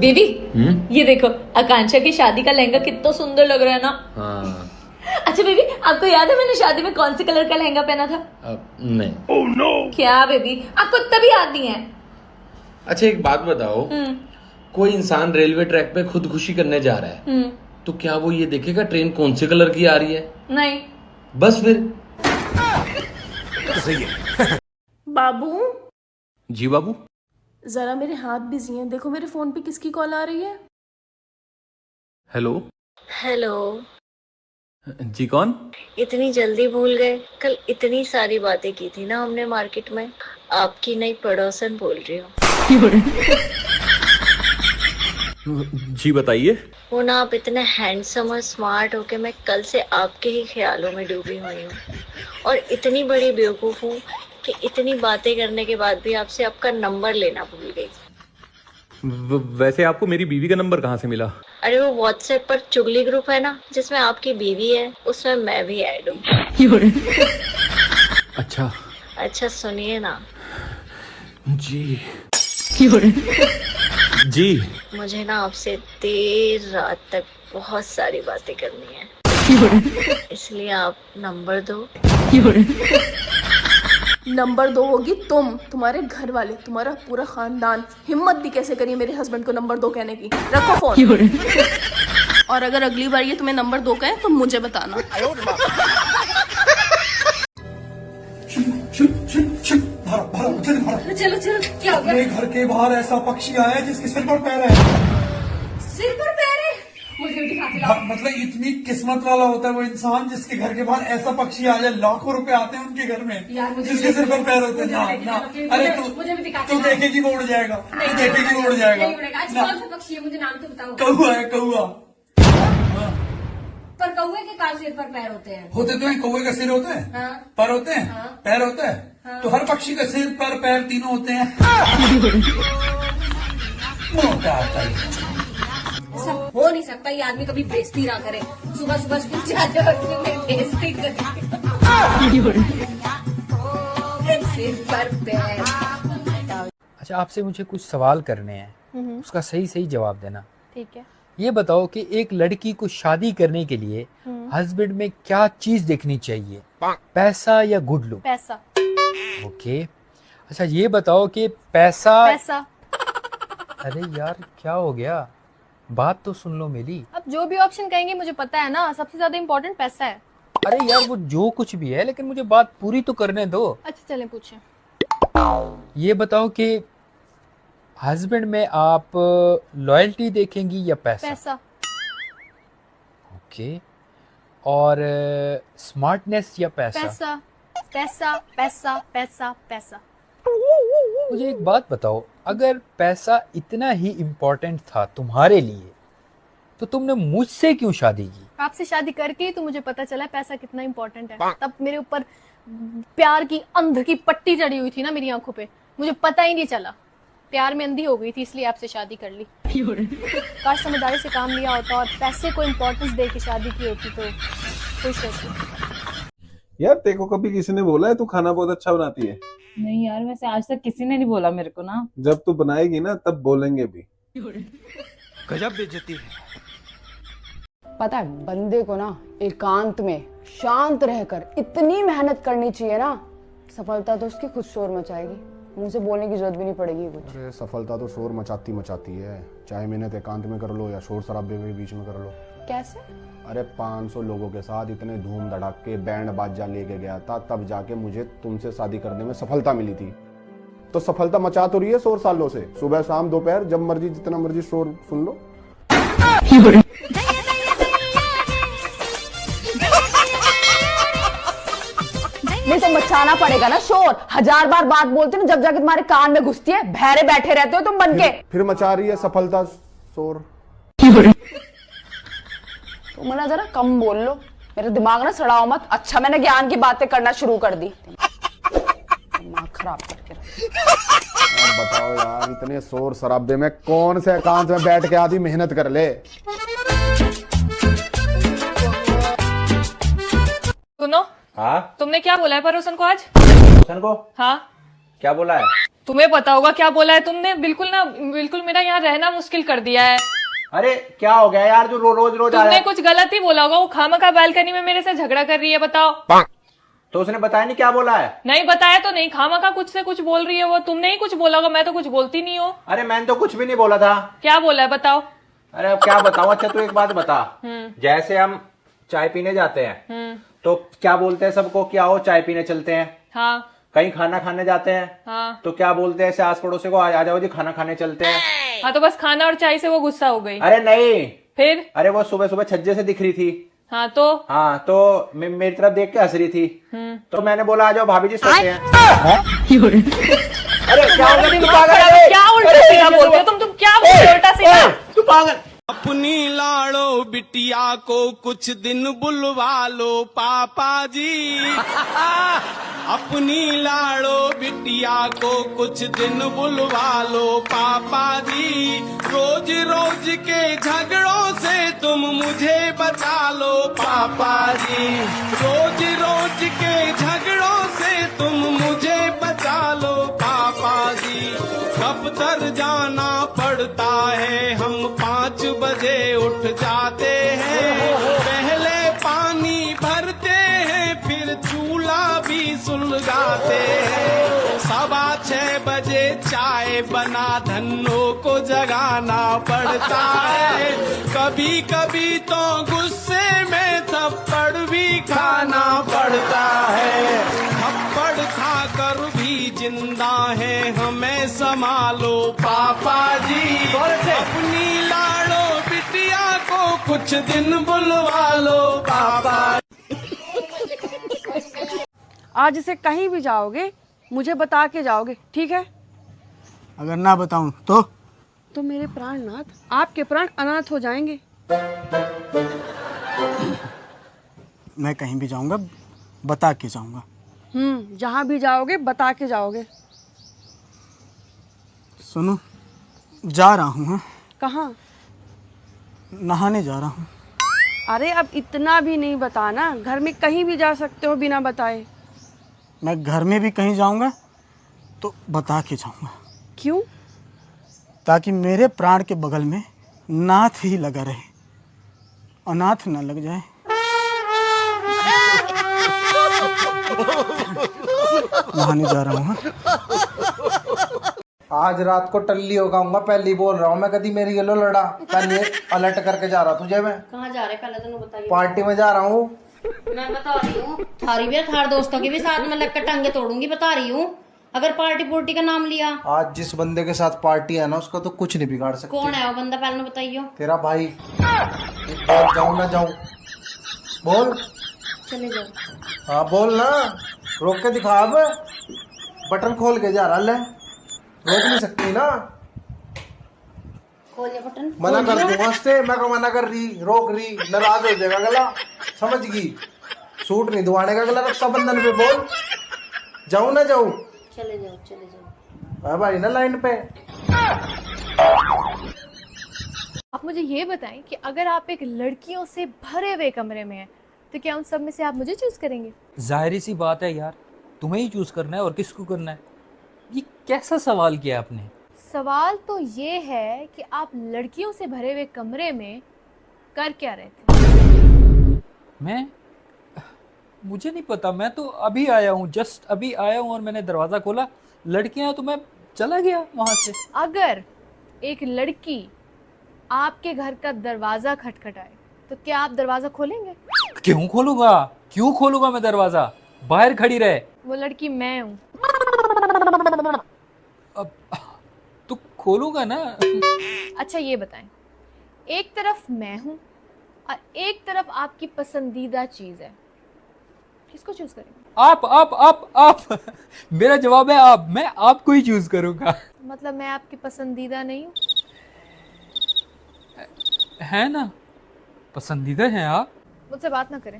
Baby ये देखो, आकांक्षा की शादी का लहंगा कितना सुंदर लग रहा है ना। हाँ। अच्छा बेबी, आपको याद है मैंने शादी में कौन से कलर का लहंगा पहना था? नहीं। oh, no. क्या बेबी, आपको तभी याद नहीं है? अच्छा एक बात बताओ, कोई इंसान रेलवे ट्रैक पे खुदकुशी करने जा रहा है तो क्या वो ये देखेगा ट्रेन कौन से कलर की आ रही है? नहीं। बस फिर तो सही है। बाबू जी बाबू। जरा मेरे हाथ बिजी हैं, देखो मेरे फोन पे किसकी कॉल आ रही है। हेलो। हेलो। जी कौन? इतनी जल्दी भूल गए? कल इतनी सारी बातें की थी ना हमने मार्केट में। आपकी नई पड़ोसन बोल रही हूँ। जी बताइए। वो ना, आप इतने हैंडसम और स्मार्ट हो के मैं कल से आपके ही ख्यालों में डूबी हुई हूँ, और इतनी बड़ी बेवकूफ हूँ कि इतनी बातें करने के बाद भी आपसे आपका नंबर लेना भूल गई। वैसे आपको मेरी बीवी का नंबर कहाँ से मिला? अरे वो व्हाट्सएप पर चुगली ग्रुप है ना, जिसमें आपकी बीवी है, उसमें मैं भी ऐड हूँ। अच्छा। अच्छा सुनिए ना। जी। जी। मुझे ना आपसे देर रात तक बहुत सारी बातें करनी है, इसलिए आप नंबर दो। नंबर दो होगी तुम, तुम्हारे घर वाले, तुम्हारा पूरा खानदान हिम्मत भी कैसे करिए मेरे हस्बैंड को नंबर दो कहने की। रखो फोन। और अगर अगली बार ये तुम्हें नंबर दो कहे तो मुझे बताना। चलो चलो, क्या हो गया? मेरे घर के बाहर ऐसा पक्षी आया है जिसके सिर पर पैर है। सिर पर पैर है? मुझे भी दिखा के लाओ। मतलब इतनी किस्मत वाला होता है वो इंसान जिसके घर के बाहर ऐसा पक्षी आ जाए। लाखों रुपए आते हैं उनके घर में यार, मुझे जिसके सिर पर पैर होते हैं। ना ना, अरे तू देखेगी वो उड़ जाएगा, तू देखेगी वो उड़ जाएगा। कौन सा पक्षी है, मुझे नाम तो बताओ। कौआ है, कौआ। पर कौए के कान सिर पर पैर होते हैं? होते तो है, कौए का सिर होता है, हाँ। पर होते हैं, हाँ। पैर होता है, हाँ। तो हर पक्षी का सिर पर पैर तीनों होते हैं। मोटा आता है। ऐसा हो नहीं सकता, ये आदमी कभी बेइज्जती ना करे। सुबह सुबह स्कूल जाते वक्त में बेइज्जती करे। सिर पर पैर। अच्छा आपसे मुझे कुछ सवाल करने हैं, उसका सही सही जवाब देना। ठीक है। ये बताओ कि एक लड़की को शादी करने के लिए हस्बैंड में क्या चीज देखनी चाहिए, पैसा या गुड लुक? पैसा। ओके। अच्छा ये बताओ कि पैसा। अरे यार क्या हो गया, बात तो सुन लो मेरी। अब जो भी ऑप्शन कहेंगे मुझे पता है ना, सबसे ज्यादा इम्पोर्टेंट पैसा है। अरे यार वो जो कुछ भी है, लेकिन मुझे बात पूरी तो करने दो। अच्छा चलें पूछें। ये बताओ कि हस्बैंड में आप लॉयल्टी देखेंगी या पैसा? पैसा। ओके। और स्मार्टनेस या पैसा? पैसा पैसा पैसा पैसा पैसा। मुझे एक बात बताओ, अगर पैसा इतना ही इम्पोर्टेंट था तुम्हारे लिए तो तुमने मुझसे क्यों शादी की? आपसे शादी करके ही तो मुझे पता चला पैसा कितना इम्पोर्टेंट है। तब मेरे ऊपर प्यार की अंध की पट्टी चढ़ी हुई थी ना मेरी आंखों पे, मुझे पता ही नहीं चला। प्यार में अंधी हो गई थी, इसलिए आपसे शादी कर ली। काश समझदारी से काम लिया होता और पैसे को इम्पोर्टेंस दे के शादी की होती तो खुश होती। यार तेरे को कभी किसी ने बोला है तू खाना बहुत अच्छा बनाती है? नहीं यार, वैसे आज तक किसी ने नहीं बोला मेरे को ना। जब तू बनाएगी ना तब बोलेंगे भी। गजब बेइज्जती है। पता है बंदे को ना एकांत में शांत रहकर इतनी मेहनत करनी चाहिए ना, सफलता तो उसकी खुद शोर मचाएगी, मुंह से बोलने की जरूरत भी नहीं पड़ेगी कुछ। अरे सफलता तो शोर मचाती मचाती है, चाहे मेहनत एकांत में कर लो या शोर शराबे के बीच में कर लो। कैसे? अरे 500 लोगों के साथ इतने धूम धड़ाके बैंड बाजा लेके गया था, तब जाके मुझे तुमसे शादी करने में सफलता मिली थी। तो सफलता मचा तो रही है शोर सालों से, सुबह शाम दोपहर जब मर्जी जितना मर्जी शोर सुन लो। नहीं तो मचाना पड़ेगा ना शोर, 1000 बार बात बोलते ना जब जाके तुम्हारे कान में घुसती है, बहरे बैठे रहते हो तुम बन के। फिर मचा रही है सफलता शोर। तो मुझे जरा कम बोल लो, मेरा दिमाग ना सड़ाओ मत। अच्छा मैंने ज्ञान की बातें करना शुरू कर दी, दिमाग खराब करके अब बताओ यार, इतने शोर शराबे में कौन से एकांत में बैठ के आदमी मेहनत कर ले। सुनो। हाँ तुमने क्या बोला है परोसन को आज? परोसन को? हाँ क्या बोला है? तुम्हें पता होगा क्या बोला है तुमने, बिल्कुल मेरा यहाँ रहना मुश्किल कर दिया है। अरे क्या हो गया यार, जो रोज रोज तुमने कुछ गलत ही बोला होगा, वो खामखा बालकनी में मेरे से झगड़ा कर रही है, बताओ। तो उसने बताया नहीं क्या बोला है? नहीं बताया तो नहीं, खामखा कुछ से कुछ बोल रही है वो, तुमने ही कुछ बोला होगा, मैं तो कुछ बोलती नहीं हूँ। अरे मैंने तो कुछ भी नहीं बोला था। क्या बोला है बताओ। अरे अब क्या बताऊं, अच्छा तू एक बात बता, जैसे हम चाय पीने जाते हैं तो क्या बोलते हैं सबको, क्या हो चाय पीने चलते हैं। हाँ। कहीं खाना खाने जाते हैं हाँ। तो क्या बोलते हैं ऐसे आस पड़ोसी को, आ जाओ जी खाना खाने चलते हैं। हाँ तो बस खाना और चाय से वो गुस्सा हो गई। अरे नहीं, फिर? अरे वो सुबह सुबह छज्जे से दिख रही थी। हाँ तो मेरी तरफ देख के हंस रही थी, तो मैंने बोला आ जाओ भाभी जी सोते हैं। अरे क्या हो गया, क्या उल्टा सीधा बोलते हो तुम क्या बोलते हो उल्टा सीधा? तू पागल। अपनी लाड़ो बिटिया को कुछ दिन बुलवा लो पापा जी। अपनी लाड़ो बिटिया को कुछ दिन बुलवा लो पापा जी। रोज रोज के झगड़ों से तुम मुझे बचा लो पापा जी। रोज रोज के झगड़ों से तुम मुझे बचा लो पापा जी। दफ्तर जाना पड़ता है, हम 5 बजे उठ जाते हैं। पहले पानी भरते हैं, फिर चूल्हा भी सुलगाते हैं। 6:15 बजे चाय बना धन्नों को जगाना पड़ता है। कभी कभी तो गुस्से में थप्पड़ भी खाना पड़ता है। थप्पड़ खाकर भी जिंदा है, हमें संभालो पापा जी। अपनी लाड़ो बिटिया को कुछ दिन बुलवा लो पापा। आज से कहीं भी जाओगे मुझे बता के जाओगे, ठीक है? अगर ना बताऊं तो मेरे प्राणनाथ, आपके प्राण अनाथ हो जाएंगे। मैं कहीं भी जाऊंगा बता के जाऊंगा। जहाँ भी जाओगे बता के जाओगे। सुनो, जा रहा हूँ। कहाँ? नहाने जा रहा हूँ। अरे अब इतना भी नहीं बताना, घर में कहीं भी जा सकते हो बिना बताए। मैं घर में भी कहीं जाऊंगा तो बता के जाऊंगा। क्यों? ताकि मेरे प्राण के बगल में नाथ ही लगा रहे, अनाथ न लग जाए। नहाने जा रहा हूँ। आज रात को टल्ली होगाऊंगा, पहली बोल रहा हूँ मैं, कभी मेरी येलो लड़ा पहले अलर्ट करके जा रहा तुझे मैं। कहाँ जा रहे पहले तो बताइए। पार्टी में जा रहा हूँ। मैं बता रही हूँ, थारी भी थार दोस्तों के भी साथ में लगकर टांगे तोड़ूंगी, बता रही हूँ। अगर पार्टी पुर्टी का नाम लिया, आज जिस बंदे के साथ पार्टी है ना उसका तो कुछ नहीं बिगाड़ सकती। कौन है वो बंदा पहले बताइयो। तेरा भाई। जाऊँ ना जाऊँ? बोल। चले जाओ। हाँ बोल ना, रोक के दिखा। अब बटन खोल के जा रहा ले, रोक नहीं सकती ना। खोल या बटन। मना कर दूंगा से, मैं को मना कर रही, रोक रही, नाराज हो जाएगा गला, समझ गई? सूट नहीं दुआने का गला रक्षाबंधन पे। बोल जाऊँ ना जाऊँ? चले जाओ चले जाओ। भाई ना लाइन पे। आप मुझे ये बताएं कि अगर आप एक लड़कियों से भरे हुए कमरे में हैं तो क्या उन सब में से आप मुझे चूज करेंगे? जाहिर सी बात है यार, तुम्हें ही चूज करना है और किसको करना है। ये कैसा सवाल किया आपने? सवाल तो ये है कि आप लड़कियों से भरे हुए कमरे में कर क्या रहे थे? मुझे नहीं पता, मैं तो अभी आया हूँ, जस्ट अभी आया हूँ और मैंने दरवाजा खोला, लड़कियां तो मैं चला गया वहां से। अगर एक लड़की आपके घर का दरवाजा खटखटाए तो क्या आप दरवाजा खोलेंगे? क्यों खोलूंगा, क्यों खोलूंगा मैं दरवाजा? बाहर खड़ी रहे। वो लड़की मैं हूँ। अब तो खोलूंगा ना। अच्छा ये बताएं, एक तरफ मैं हूँ और एक तरफ आपकी पसंदीदा चीज है, किसको चूज करेंगे? आप मेरा जवाब है आप, मैं आपको ही चूज करूंगा। मतलब मैं आपकी पसंदीदा नहीं हूँ? है ना, पसंदीदा है आप। मुझसे बात ना करें।